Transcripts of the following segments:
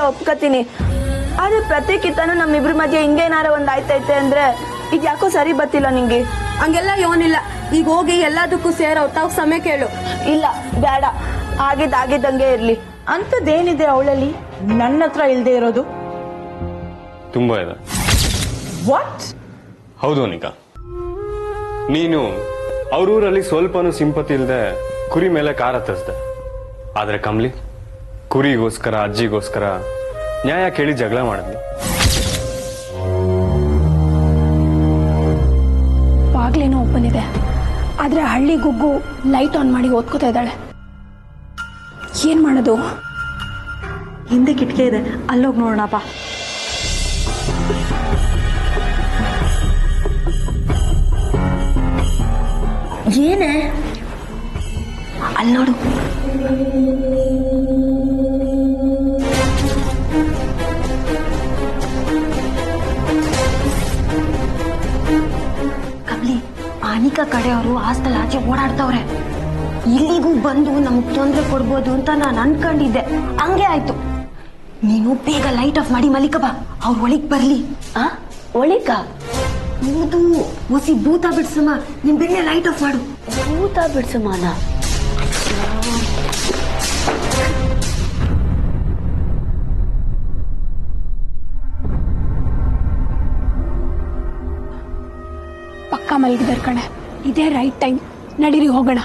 ಒಪ್ಕೋತೀನಿ. ಆದ್ರೆ ಪ್ರತಿಕಿತನೂ ನಮ್ಮಿಬ್ರ ಮಧ್ಯೆ ಹಿಂಗೇನಾರ ಒಂದ್ ಆಯ್ತೈತೆ ಅಂದ್ರೆ ಇದು ಯಾಕೋ ಸರಿ ಬತ್ತಿಲ್ಲ ನಿಂಗೆ. ಹಂಗೆಲ್ಲ ಯೋನಿಲ್ಲ. ಈಗ ಹೋಗಿ ಎಲ್ಲದಕ್ಕೂ ಸೇರೋ ತಾವ್ ಸಮಯ ಕೇಳು. ಇಲ್ಲ ಬೇಡ, ಆಗಿದ್ದಂಗೆ ಇರ್ಲಿ. ಅಂತದೇನಿದೆ ಅವಳಲ್ಲಿ ನನ್ನ ಹತ್ರ ಇಲ್ದೇ ಇರೋದು? ತುಂಬಾ ಇದೆ. ವಾಟ್? ಹೌದು ಅನಿಕಾ, ನೀನು ಅವ್ರೂರಲ್ಲಿ ಸ್ವಲ್ಪನೂ ಸಿಂಪತಿ ಇಲ್ದೆ ಕುರಿ ಮೇಲೆ ಕಾರ ಹತ್ತಿಸ್ದೆ. ಆದ್ರೆ ಕಮ್ಲಿ ಕುರಿಗೋಸ್ಕರ ಅಜ್ಜಿಗೋಸ್ಕರ ನ್ಯಾಯ ಕೇಳಿ ಜಗಳ ಮಾಡಿದ್ಲು. ಬಾಗ್ಲೇನೋ ಓಪನ್ ಇದೆ, ಆದ್ರೆ ಹಳ್ಳಿ ಗುಗ್ಗು ಲೈಟ್ ಆನ್ ಮಾಡಿ ಓದ್ಕೋತಾ ಇದ್ದಾಳೆ. ಏನ್ ಮಾಡೋದು? ಹಿಂದೆ ಕಿಟಕಿ ಇದೆ, ಅಲ್ಲೋಗಿ ನೋಡೋಣಪ್ಪ. ಏನೇ ಅಲ್ಲಿ ನೋಡು. ಕಬ್ಲಿ, ಆನಿಕಾ ಕಡೆಯವರು ಹಾಸ್ಟೆಲ್ ಆಚೆ ಓಡಾಡ್ತವ್ರೆ. ಇಲ್ಲಿಗೂ ಬಂದು ನಮಗ್ ತೊಂದ್ರೆ ಕೊಡ್ಬೋದು ಅಂತ ನಾನು ಅನ್ಕೊಂಡಿದ್ದೆ. ಹಂಗೆ ಆಯ್ತು. ನೀನು ಬೇಗ ಲೈಟ್ ಆಫ್ ಮಾಡಿ ಮಲಿಕ ಬಾ, ಅವ್ರ ಒಳಗ್ ಬರ್ಲಿ. ಒಳಿಕ ನಿಮ್ದು ಹೊಸಿ ಭೂತ ಬಿಡ್ಸಮ್ಮ, ನಿಮ್ ಬೆನ್ನೆ ಲೈಟ್ ಆಫ್ ಮಾಡು. ಭೂತ ಬಿಡ್ಸಮಾನ. ಪಕ್ಕ ಮಲಗಿದಾರೆ ಕಣೆ, ಇದೇ ರೈಟ್ ಟೈಮ್. ನಡೀರಿ ಹೋಗೋಣ.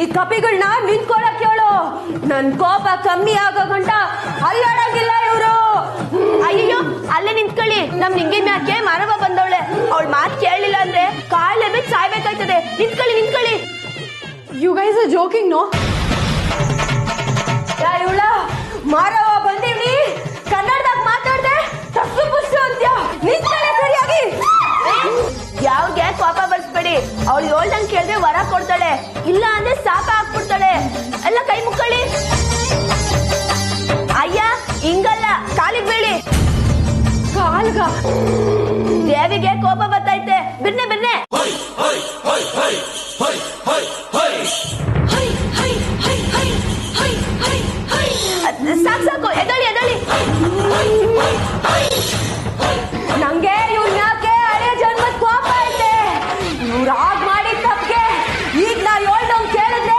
ಈ ಕಪಿಗಳನ್ನ ನಿಂತ್ಕೊಳಕ್ ಹೇಳು. ನನ್ ಕೋಪ ಕಮ್ಮಿ ಆಗೋ ಗಂಟ ಅಲ್ಲಾಡಂಗಿಲ್ಲ ಇವ್ರು. ಅಯ್ಯೋ, ಅಲ್ಲೇ ನಿಂತ್ಕೊಳ್ಳಿ. ನಮ್ ನಿಂಗೆ ಮ್ಯಾಕೆ ಮಾನವ ಬಂದವಳೆ. ಅವಳ ಮಾತು ಕೇಳಲಿಲ್ಲ ಅಂದ್ರೆ ಕಾಯಿಲೆ ಬಿದ್ದು ಸಾಯ್ಬೇಕಾಯ್ತದೆ. ನಿಂತ್ಕೊಳ್ಳಿ. You guys are joking no? ಇವಳ ಮಾರವ ಬಂದೀವಿ, ಕನ್ನಡದಾಗ ಮಾತಾಡ್ದೆ ತಪ್ಪು ಪುಸ್ತು ಅಂತ್ಯ. ನಿಂತ್ಕೊಳ್ಳಿ ಸರಿಯಾಗಿ. ಯಾವ್ಗೆ ಕೋಪ ಬರ್ಸ್ಬೇಡಿ. ಅವಳು ಹೇಳ್ದಂಗ್ ಕೇಳಿದ್ರೆ ವರ ಕೊಡ್ತಾಳೆ, ಇಲ್ಲ ಅಂದ್ರೆ ಶಾಪ ಹಾಕ್ಬಿಡ್ತಾಳೆ. ಎಲ್ಲ ಕೈ ಮುಕ್ಕೊಳ್ಳಿ. ಅಯ್ಯ ಹಿಂಗಲ್ಲ, ಕಾಲಿಗೆ ಬೀಳಿ. ಕಾಲ್ಗ ದೇವಿಗೆ ಕೋಪ ಬರ್ತೈತೆ. ಬಿರ್ನೆ ಸಾಕು, ಎದಳಿ. ನಂಗೆ ಇವ್ರ ಯಾಕೆ ಹಳೆ ಜನ್ಮದ ಕೋಪ ಐತೆ. ಇವ್ರು ಆಗ್ ಮಾಡಿದ ತಪ್ಪಿಗೆ ಈಗ ನಾ ಹೇಳ್ದಂಗ್ ಕೇಳಿದ್ರೆ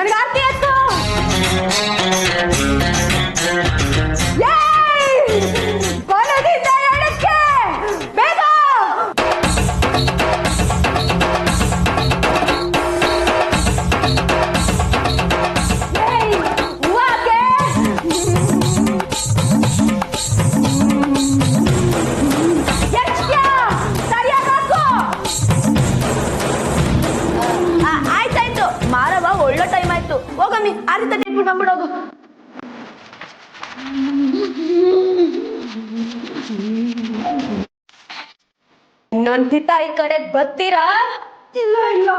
ನನಗೆ ಆರ್ತಿ ಆಯ್ತು. ಬಲದಿಂದ ಎಡಕ್ಕೆ ಬೇಗ. ಹೂವಾಕೆ. ಸರಿಯಾಗಿ ಹಾಕು. ಆಯ್ತಾಯ್ತು ಮಾರವ, ಒಳ್ಳೆ ಟೈಮ್ ಆಯ್ತು. ಹೋಗಮ್ಮಿ ಆರಿ ತಟ್ಟೆ ಇಟ್ಬಿಟ್ಟು ಬಂದ್ಬಿಡೋಗು. ಇನ್ನೊಂದ್ ತಾಯಿ ಕಡೆ ಬರ್ತೀರಾ? ಇಲ್ಲ ಇಲ್ಲ,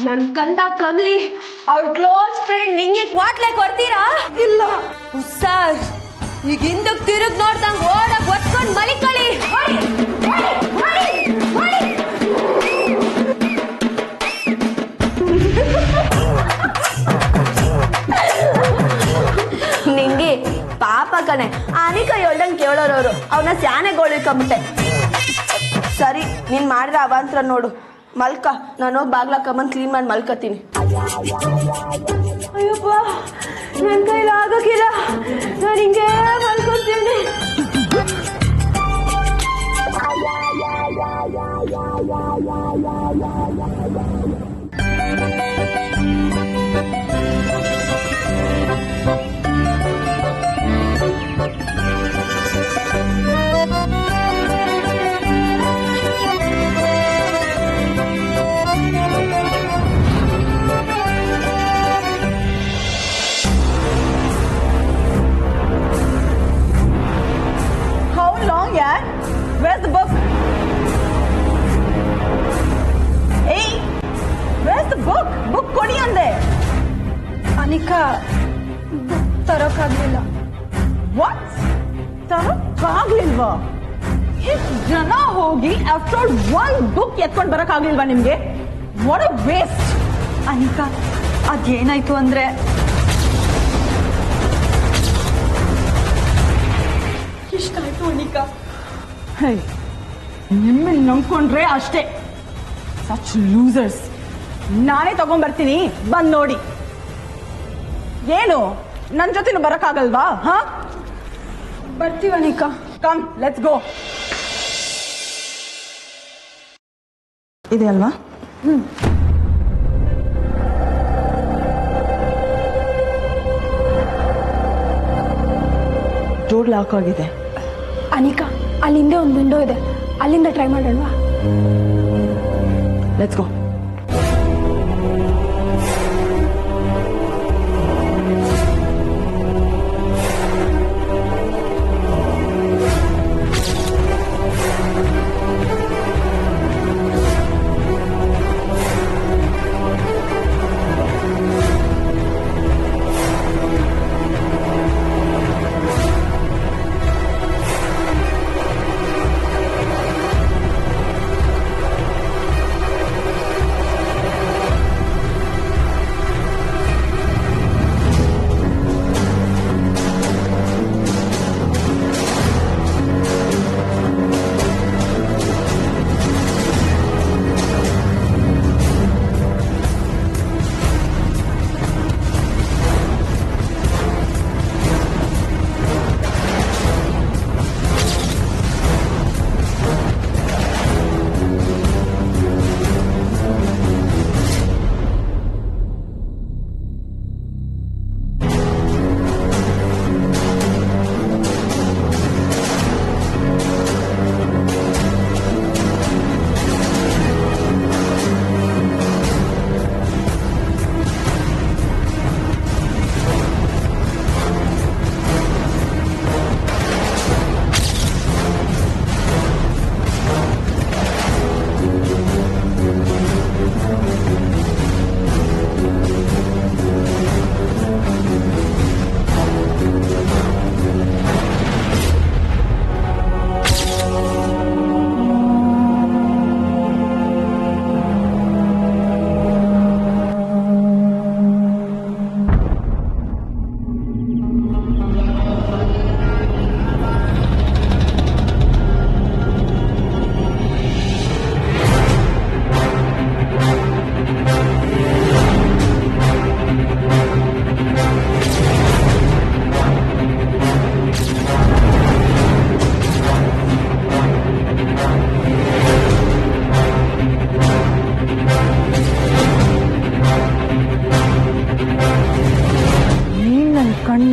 ನನ್ ಕಂದ ಕಮ್ಲಿ ಅವ್ರ ಕ್ಲೋಸ್ ಫ್ರೆಂಡ್ ನಿಂಗೆ ಕ್ವಾಟ್ಲೆ ಕೊಡ್ತೀರಾ? ಇಲ್ಲ ಸರ್, ಈಗ ಹಿಂದಕ್ ತಿರುಗ್ ನೋಡ್ದಂಗ್ ಓಡಕ್ ಒತ್ಕೊಂಡ್ ಮಲಿಕಳಿ. ನಿಂಗೆ ಪಾಪ ಕಣೆ, ಅನಿಕಾ ಹೇಳ್ದಂಗ್ ಕೇಳೋರವ್ರು, ಅವನ ಸ್ಯಾನೆಗೋಳಿಕೊಂಬಿಟ್ಟೆ. ಸರಿ, ನೀನ್ ಮಾಡಿದ ಅವಾಂತರ ನೋಡು. ಮಲ್ಕ, ನಾನು ಹೋಗಿ ಬಾಗ್ಲ ಕಮ್ಮನ್ ಕ್ಲೀನ್ ಮಾಡಿ ಮಲ್ಕತೀನಿ. ಅಯ್ಯಪ್ಪ, ನನ್ ಕೈಲಿ ಆಗೋಕಿಲ್ಲ, ನಾನು ಹಿಂಗೆ ಮಲ್ಕೊತೀನಿ. Where's the book? Hey, where's the book? Book ಕೊಡಿ ಅಂದೆ. ಅನಿಕಾ ತರೋಕ್ಕಾಗ್ಲಿಲ್ಲ. What? ತರೋಕ್ಕಾಗ್ಲಿಲ್ವಾ? ಇಷ್ಟು ಜನ ಹೋಗಿ after all one book ಎತ್ಕೊಂಡು ಬರಕ್ಕಾಗ್ಲಿಲ್ವಾ ನಿಮ್ಗೆ? What a waste. ಅನಿಕಾ, ಅದೇನಾಯ್ತು ಅಂದ್ರೆ ಇಷ್ಟಾಯ್ತು ಅನಿಕಾ. ನಿಮ್ಮನ್ನ ನಂಬ್ಕೊಂಡ್ರೆ ಅಷ್ಟೇ. Such losers. ನಾನೇ ತಗೊಂಡ್ಬರ್ತೀನಿ, ಬಂದ್ ನೋಡಿ. ಏನು ನನ್ನ ಜೊತೆನೂ ಬರಕ್ಕಾಗಲ್ವಾ? ಹಾ, ಬರ್ತೀವಿ ಅನಿಕಾ. Come, let's go. ಇದೆ ಅಲ್ವಾ? ಡೋರ್ ಲಾಕ್ ಆಗಿದೆ. ಅನಿಕಾ, ಅಲ್ಲಿ ಹಿಂದೆ ಒಂದು ವಿಂಡೋ ಇದೆ, ಅಲ್ಲಿಂದ ಟ್ರೈ ಮಾಡೋಣವಾ? Let's go.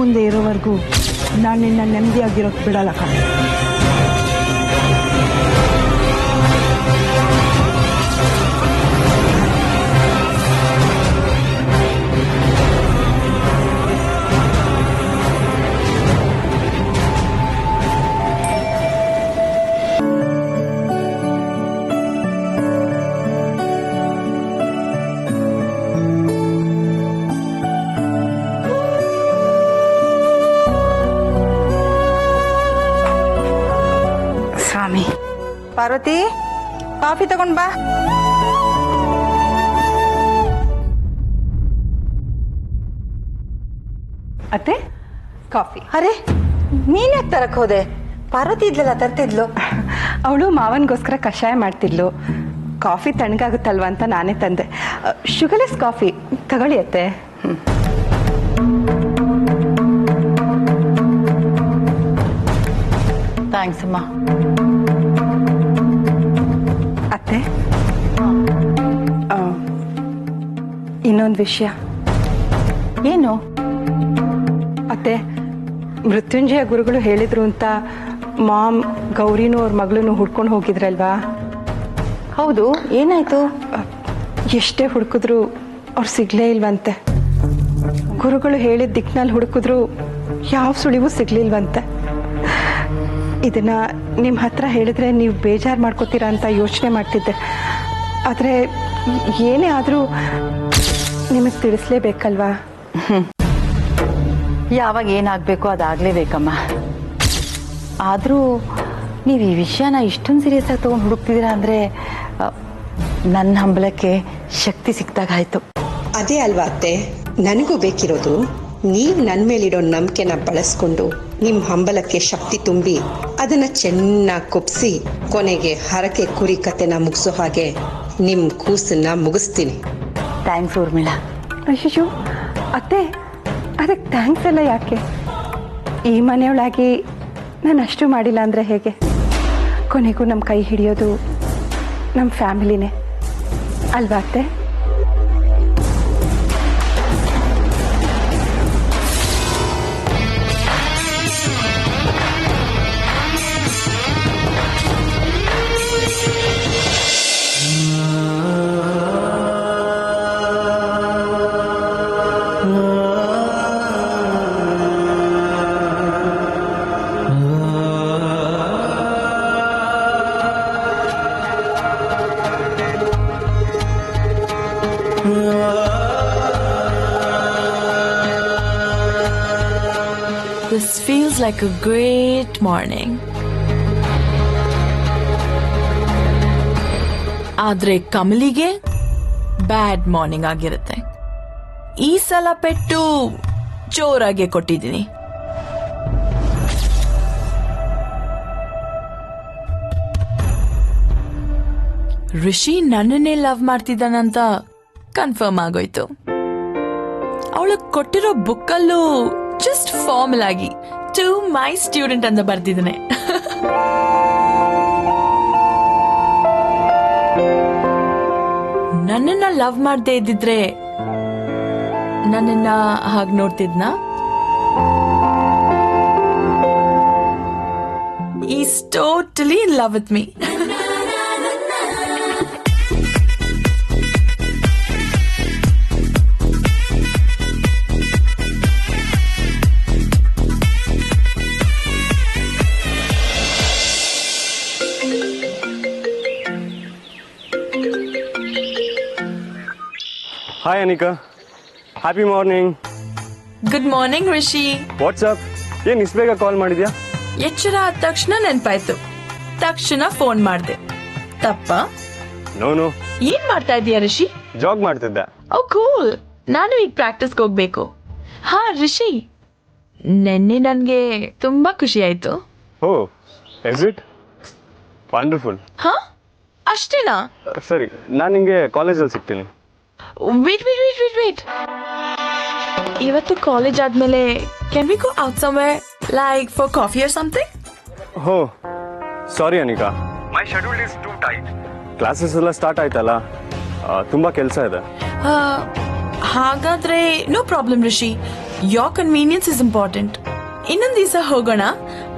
ಮುಂದೆ ಇರೋವರೆಗೂ ನಾನು ನಿನ್ನ ನೆಮ್ಮದಿಯಾಗಿರೋಕ್ಕೆ ಬಿಡಲ್ಲ ಕಣೆ. ಸ್ವಾಮಿ, ಪಾರ್ವತಿ, ಕಾಫಿ ತಗೊಂಡ್ ಬಾ. ಅತ್ತೆ ಕಾಫಿ. ಅರೆ, ನೀನ್ ಯಾಕೆ ತರಕ್ ಹೋದೆ? ಪಾರ್ವತಿ ಇದ್ಲಲ್ಲ, ತರ್ತಿದ್ಲು. ಅವಳು ಮಾವನ್ಗೋಸ್ಕರ ಕಷಾಯ ಮಾಡ್ತಿದ್ಲು. ಕಾಫಿ ತಣ್ಣಗಾಗುತ್ತಲ್ವಾ ಅಂತ ನಾನೇ ತಂದೆ. ಶುಗರ್ಲೆಸ್ ಕಾಫಿ ತಗೊಳ್ಳಿ ಅತ್ತೆ. ಥ್ಯಾಂಕ್ಸ್ ಅಮ್ಮ. ಅತ್ತೆ, ಇನ್ನೊಂದು ವಿಷಯ. ಏನು? ಅತ್ತೆ, ಮೃತ್ಯುಂಜಯ ಗುರುಗಳು ಹೇಳಿದ್ರು ಅಂತ ಮಾಮ್ ಗೌರಿನೂ ಅವ್ರ ಮಗಳೂ ಹುಡ್ಕೊಂಡು ಹೋಗಿದ್ರಲ್ವಾ? ಹೌದು, ಏನಾಯ್ತು? ಎಷ್ಟೇ ಹುಡುಕಿದ್ರು ಅವ್ರು ಸಿಗ್ಲೇ ಇಲ್ವಂತೆ. ಗುರುಗಳು ಹೇಳಿದ ದಿಕ್ಕಿನಲ್ಲಿ ಹುಡುಕಿದ್ರು ಯಾವ ಸುಳಿವು ಸಿಗ್ಲಿಲ್ವಂತೆ. ಇದನ್ನ ನಿಮ್ಮ ಹತ್ರ ಹೇಳಿದ್ರೆ ನೀವು ಬೇಜಾರು ಮಾಡ್ಕೋತೀರಾ ಅಂತ ಯೋಚನೆ ಮಾಡ್ತಿದ್ದೆ. ಆದರೆ ಏನೇ ಆದರೂ ನಿಮಗೆ ತಿಳಿಸ್ಲೇಬೇಕಲ್ವಾ? ಯಾವಾಗ ಏನಾಗಬೇಕು ಅದಾಗಲೇಬೇಕಮ್ಮ. ಆದರೂ ನೀವು ಈ ವಿಷಯನ ಇಷ್ಟೊಂದು ಸೀರಿಯಸ್ ಆಗಿ ತೊಗೊಂಡು ಹುಡುಕ್ತಿದ್ದೀರಾ ಅಂದರೆ ನನ್ನ ಹಂಬಲಕ್ಕೆ ಶಕ್ತಿ ಸಿಕ್ತಾಗಾಯ್ತು. ಅದೇ ಅಲ್ವಾ ಅತ್ತೆ, ನನಗೂ ಬೇಕಿರೋದು. ನೀವು ನನ್ನ ಮೇಲಿಡೋ ನಂಬಿಕೆನ ಬಳಸ್ಕೊಂಡು ನಿಮ್ಮ ಹಂಬಲಕ್ಕೆ ಶಕ್ತಿ ತುಂಬಿ ಅದನ್ನ ಚೆನ್ನಾಗಿ ಕುಪ್ಸಿ ಕೊನೆಗೆ ಹರಕೆ ಕುರಿ ಕತೆನ ಮುಗಿಸೋ ಹಾಗೆ ನಿಮ್ಮ ಕೂಸನ್ನ ಮುಗಿಸ್ತೀನಿ. ಥ್ಯಾಂಕ್ಸ್ ಊರ್ಮಿಳಾ. ಅಯ್ಯೋ ಅತ್ತೆ, ಅದಕ್ಕೆ ಥ್ಯಾಂಕ್ಸ್ ಎಲ್ಲ ಯಾಕೆ? ಈ ಮನೆಯೊಳಗೆ ನಾನು ಅಷ್ಟು ಮಾಡಿಲ್ಲ ಅಂದರೆ ಹೇಗೆ? ಕೊನೆಗೂ ನಮ್ಮ ಕೈ ಹಿಡಿಯೋದು ನಮ್ಮ ಫ್ಯಾಮಿಲಿನೇ ಅಲ್ವಾ ಅತ್ತೆ? This feels like a great morning. ಆದ್ರೆ ಕಮಲಿಗೆ ಬ್ಯಾಡ್ ಮಾರ್ನಿಂಗ್ ಆಗಿರುತ್ತೆ. ಈ ಸಲ ಪೆಟ್ಟು ಜೋರಾಗೆ ಕೊಟ್ಟಿದ್ದೀನಿ. ರಿಷಿ ನನ್ನನ್ನೇ ಲವ್ ಮಾಡ್ತಿದ್ದಾನಂತ ಕನ್ಫರ್ಮ್ ಆಗೋಯ್ತು. ಅವಳಗ್ ಕೊಟ್ಟಿರೋ ಬುಕ್ಕಲ್ಲೂ ಜಸ್ಟ್ ಫಾರ್ಮಲ್ ಆಗಿ ಟು ಮೈ ಸ್ಟೂಡೆಂಟ್ ಅಂತ ಬರ್ತಿದ್ದಾನೆ. ನನ್ನನ್ನ ಲವ್ ಮಾಡದೇ ಇದ್ದಿದ್ರೆ ನನ್ನನ್ನ ಹಾಗೆ ನೋಡ್ತಿದ್ನ? Is totally in love with me. Hi Anika, happy morning. Good morning Rishi. What's up ಏನ್ ಇಷ್ಟು ಬೇಗ ಕಾಲ್ ಮಾಡಿದ್ಯಾ? ಎಚ್ಚರ ಆದ ತಕ್ಷಣ ನೆನ್ಪಾಯ್ತು, ತಕ್ಷಣ ಫೋನ್ ಮಾಡ್ದೆ. ತಪ್ಪ? ನೋ. ಏನ್ ಮಾಡ್ತಾ ಇದೀಯ ರಿಷಿ? ಜಾಗ್ ಮಾಡ್ತಿದ್ದೆ. ಓ ಕೂಲ್. ನಾನು ಈಗ ಪ್ರಾಕ್ಟೀಸ್ಗೆ ಹೋಗ್ಬೇಕು. ಹಾ ರಿಷಿ, ನೆನ್ನೆ ನನ್ಗೆ ತುಂಬಾ ಖುಷಿ ಆಯ್ತು. ಓ, ಇಸ್ ಇಟ್? ವಂಡರ್ಫುಲ್. ಹಾ, ಅಷ್ಟೇನಾ? ಸರಿ, ನಾನು ನಿಂಗೆ ಕಾಲೇಜಲ್ಲಿ ಸಿಗ್ತೀನಿ. ವೇಟ್. ಇವತ್ತು ಕಾಲೇಜ್ ಆದ್ಮೇಲೆ can we go out somewhere like for coffee or something? Oh, sorry Anika, my schedule is too tight. Classes ಎಲ್ಲ ಸ್ಟಾರ್ಟ್ ಆಯ್ತಲ್ಲ, ತುಂಬಾ ಕೆಲಸ ಇದೆ. ಹಾಗಾದ್ರೆ no problem Rishi. Your convenience is important. ಇನ್ನೊಂದ್ ದಿವಸ ಹೋಗೋಣ,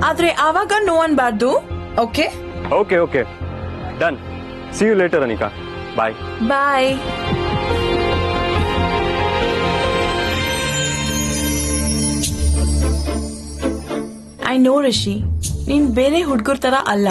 ಆದ್ರೆ ಆವಾಗ ನೋ ಅನ್ಬಾರ್ದು. Okay okay okay done. See you later Anika. Bye bye. I know Rishi, ನೀನ್ ಬೇರೆ ಹುಡ್ಗರ್ ತರ ಅಲ್ಲ.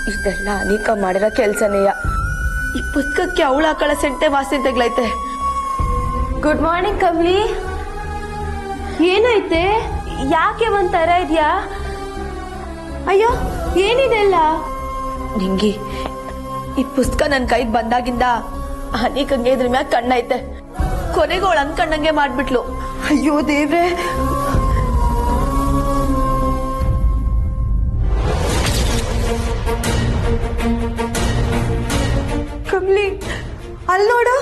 ಇದೆಲ್ಲ ಅನಿಕಾ ಮಾಡಿರೋ ಕೆಲ್ಸನೇಯ. ಈ ಪುಸ್ತಕಕ್ಕೆ ಅವಳ ಹಾಕಳ ಸೆಂಟೆ ವಾಸನೆ ತಗ್ಲೈತೆ. Good morning Kamali. ಏನೈತೆ? ಯಾಕೆ ಒಂಥರ ಇದ್ಯಾ? ಅಯ್ಯೋ ಏನಿದೆ ಅಲ್ಲ ನಿಂಗಿ. ಈ ಪುಸ್ತಕ ನನ್ ಕೈಗೆ ಬಂದಾಗಿಂದ ಅನಿಕಂಗೆ ಇದ್ರ ಮ್ಯಾಗ ಕಣ್ಣೈತೆ. ಕೊನೆಗೆ ಅವಳು ಅನ್ಕಂಡಂಗೆ ಮಾಡ್ಬಿಟ್ಲು. ಅಯ್ಯೋ ದೇವ್ರೆ. ಕಮ್ಲಿ ಅಲ್ ನೋಡು.